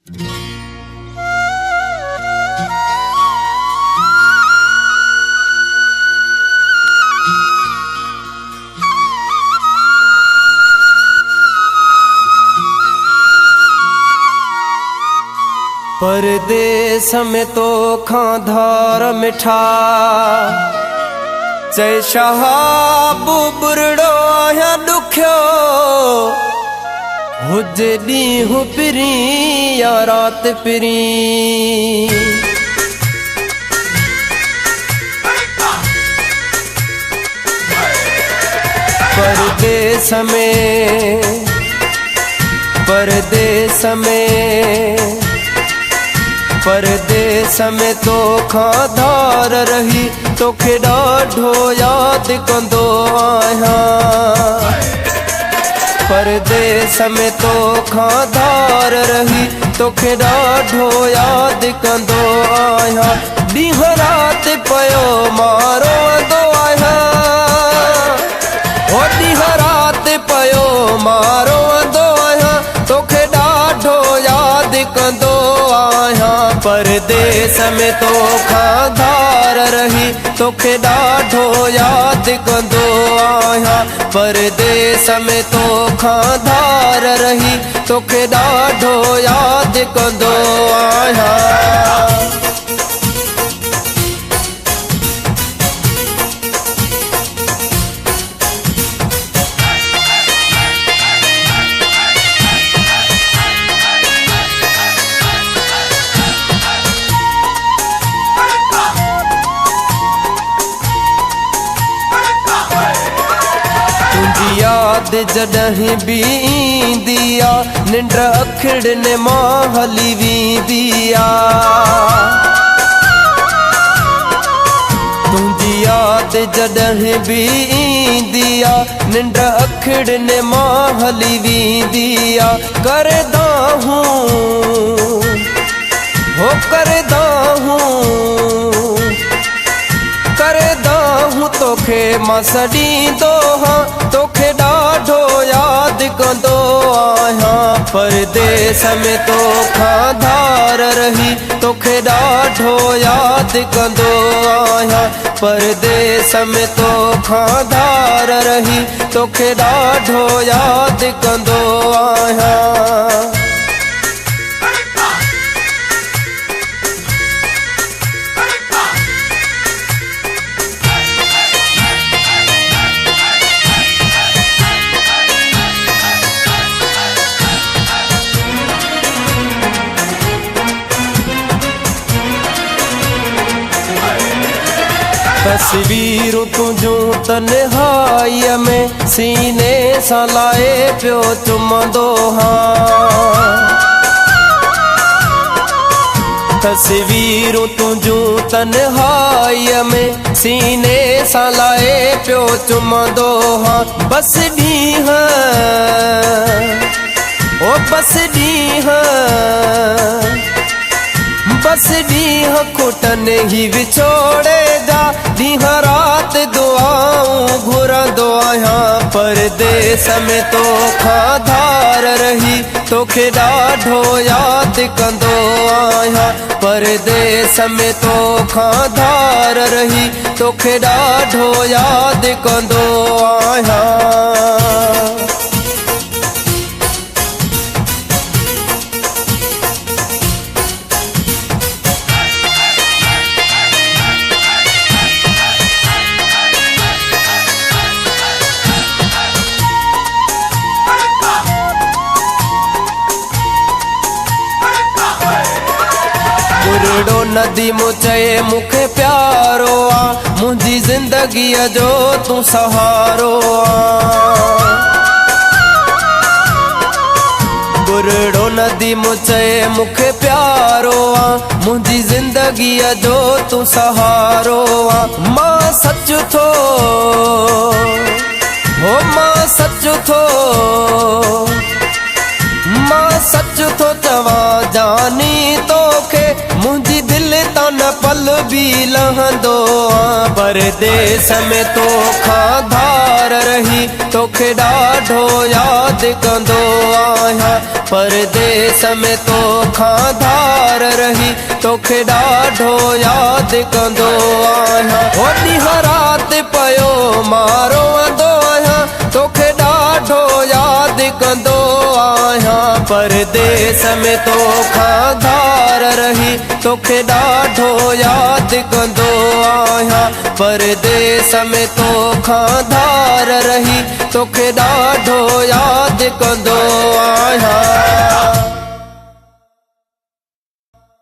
परदेस में तो खाधार मिठा चै शहाबू बुरड़ो आया दुख्यो हुज ॾींहुं पिरी या रात पिरी। परदेस में तो खाधार रही तोखे ॾाढो याद कंदो आहियां। परदेस में तो खाधार रही तोखे ॾाढो याद कंदो आहियां। ॾींहुं राति पयो मारो अंदो आहियां, हो ॾींहुं राति पयो मारो अंदो आहियां, तोखे ॾाढो याद कंदो आहियां। परदेस में तो खाधार रही तोखे ॾाढो याद कंदो आहियां। परदेस में तो खाधार रही तोखे ॾाढो याद कंदो आहियां। याद जॾहिं बि ईंदी आ निंड अखिड़नि मां हली वेंदी आ। तुंहिंजी याद जॾहिं बि ईंदी आ निंड अखिड़नि मां हली वेंदी आ। करदा हूं हो करदा हूं तोखे मां सॾींदो हां, तोखे ॾाढो याद कंदो आहियां। परदेस में तो खाधार रही तोखे ॾाढो याद कंदो आहियां। परदेस में तो खाधार रही तोखे ॾाढो याद कंदो आहियां। तस्वीरूं तुंहिंजूं तन्हाईअ में सीने सां लाए पियो चुमंदो हां। तस्वीरूं तुंहिंजूं तन्हाईअ में सीने सां लाए पियो चुमंदो हां। बस ॾींहुं ओ बस ॾींहुं खुटनि ही विछोड़े जा, ॾींहुं राति दुआऊं घुरंदो आहियां। परदेस में तो खाधार रही तोखे ॾाढो याद कंदो आहियां। परदेस में तो खाधार रही तोखे ॾाढो याद कंदो आहियां। बुरड़ो नदी मूं चए मूंखे प्यारो आ, मुंहिंजी ज़िंदगीअ जो तूं सहारो आ। बुरड़ो नदी मूं चए मूंखे प्यारो आ, मुंहिंजी ज़िंदगीअ जो तूं सहारो आ। मां सच थो हो मां सच थो चवां जानी तोखे, मुंहिंजी दिलि तन पल भी लहंदो परदेस में तो खाधार रही तोखे ॾाढो याद कंदो आहियां परदेस में तो खाधार रही तोखे ॾाढो याद कंदो आहियां हो ॾींहं राति पयो मारो अंदो आहियां तोखे ॾाढो याद कंदो आहियां परदेस में तो खाधार रही तोखे ॾाढो याद कंदो आहियां परदेस में तो खाधार रही तोखे ॾाढो याद कंदो आहियां।